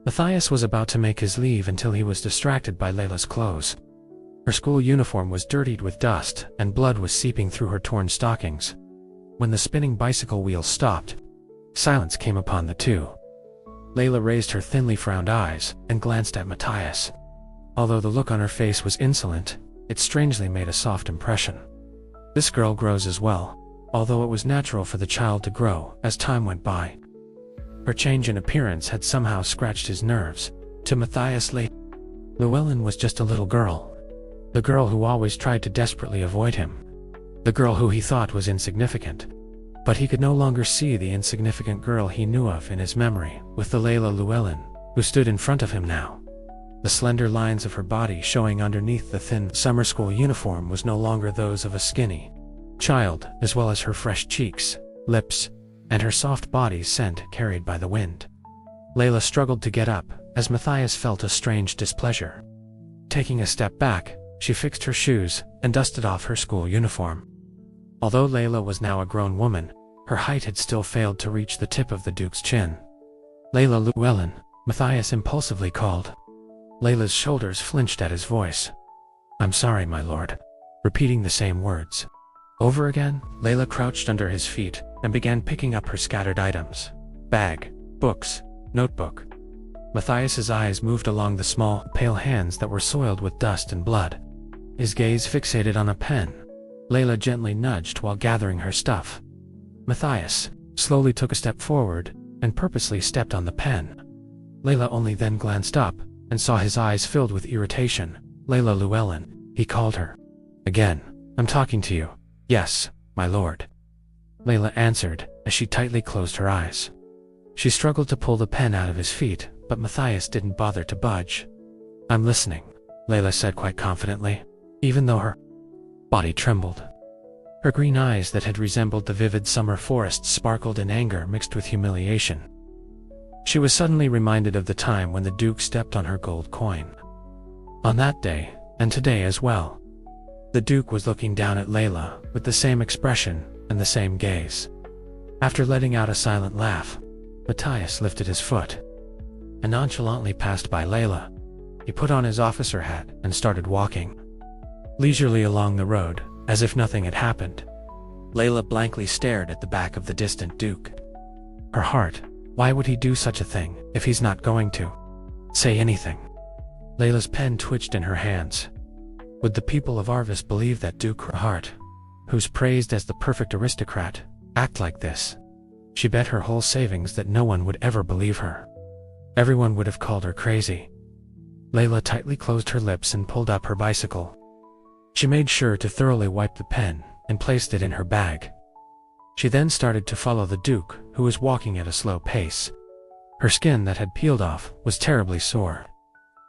Matthias was about to make his leave until he was distracted by Layla's clothes. Her school uniform was dirtied with dust, and blood was seeping through her torn stockings. When the spinning bicycle wheels stopped, silence came upon the two. Layla raised her thinly frowned eyes and glanced at Matthias. Although the look on her face was insolent, it strangely made a soft impression. This girl grows as well, although it was natural for the child to grow as time went by. Her change in appearance had somehow scratched his nerves. To Matthias, Llewellyn was just a little girl. The girl who always tried to desperately avoid him. The girl who he thought was insignificant. But he could no longer see the insignificant girl he knew of in his memory with the Layla Llewellyn, who stood in front of him now. The slender lines of her body showing underneath the thin summer school uniform was no longer those of a skinny child, as well as her fresh cheeks, lips, and her soft body's scent carried by the wind. Layla struggled to get up, as Matthias felt a strange displeasure. Taking a step back, she fixed her shoes and dusted off her school uniform. Although Layla was now a grown woman, her height had still failed to reach the tip of the Duke's chin. "Layla Llewellyn," Matthias impulsively called. Layla's shoulders flinched at his voice. "I'm sorry, my lord." Repeating the same words over again, Layla crouched under his feet and began picking up her scattered items. Bag, books, notebook. Matthias's eyes moved along the small, pale hands that were soiled with dust and blood. His gaze fixated on a pen. Layla gently nudged while gathering her stuff. Matthias slowly took a step forward and purposely stepped on the pen. Layla only then glanced up and saw his eyes filled with irritation. "Layla Llewellyn," he called her. "Again, I'm talking to you." "Yes, my lord," Layla answered as she tightly closed her eyes. She struggled to pull the pen out of his feet, but Matthias didn't bother to budge. "I'm listening," Layla said quite confidently, even though her body trembled. Her green eyes that had resembled the vivid summer forests sparkled in anger mixed with humiliation. She was suddenly reminded of the time when the Duke stepped on her gold coin. On that day, and today as well, the Duke was looking down at Layla with the same expression and the same gaze. After letting out a silent laugh, Matthias lifted his foot and nonchalantly passed by Layla. He put on his officer hat and started walking leisurely along the road, as if nothing had happened. Layla blankly stared at the back of the distant Duke. Her heart, why would he do such a thing if he's not going to say anything? Layla's pen twitched in her hands. Would the people of Arvis believe that Duke Rahart, who's praised as the perfect aristocrat, act like this? She bet her whole savings that no one would ever believe her. Everyone would have called her crazy. Layla tightly closed her lips and pulled up her bicycle. She made sure to thoroughly wipe the pen and placed it in her bag. She then started to follow the Duke, who was walking at a slow pace. Her skin that had peeled off was terribly sore.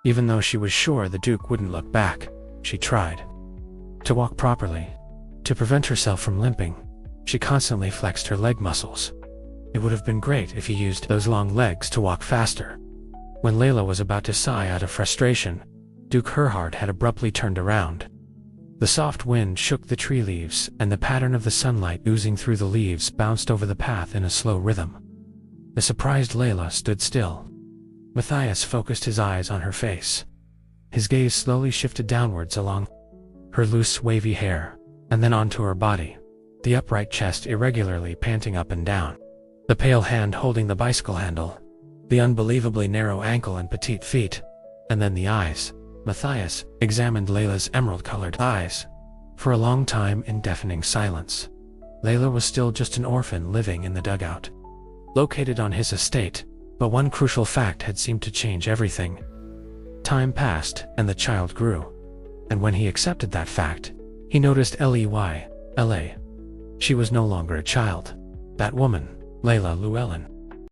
Even though she was sure the Duke wouldn't look back, she tried to walk properly. To prevent herself from limping, she constantly flexed her leg muscles. It would have been great if he used those long legs to walk faster. When Layla was about to sigh out of frustration, Duke Herhard had abruptly turned around. The soft wind shook the tree leaves, and the pattern of the sunlight oozing through the leaves bounced over the path in a slow rhythm. The surprised Layla stood still. Matthias focused his eyes on her face. His gaze slowly shifted downwards along her loose, wavy hair, and then onto her body, the upright chest irregularly panting up and down, the pale hand holding the bicycle handle, the unbelievably narrow ankle and petite feet, and then the eyes. Matthias examined Layla's emerald-colored eyes for a long time in deafening silence. Layla was still just an orphan living in the dugout, located on his estate, but one crucial fact had seemed to change everything. Time passed, and the child grew. And when he accepted that fact, he noticed Layla. She was no longer a child. That woman, Layla Llewellyn,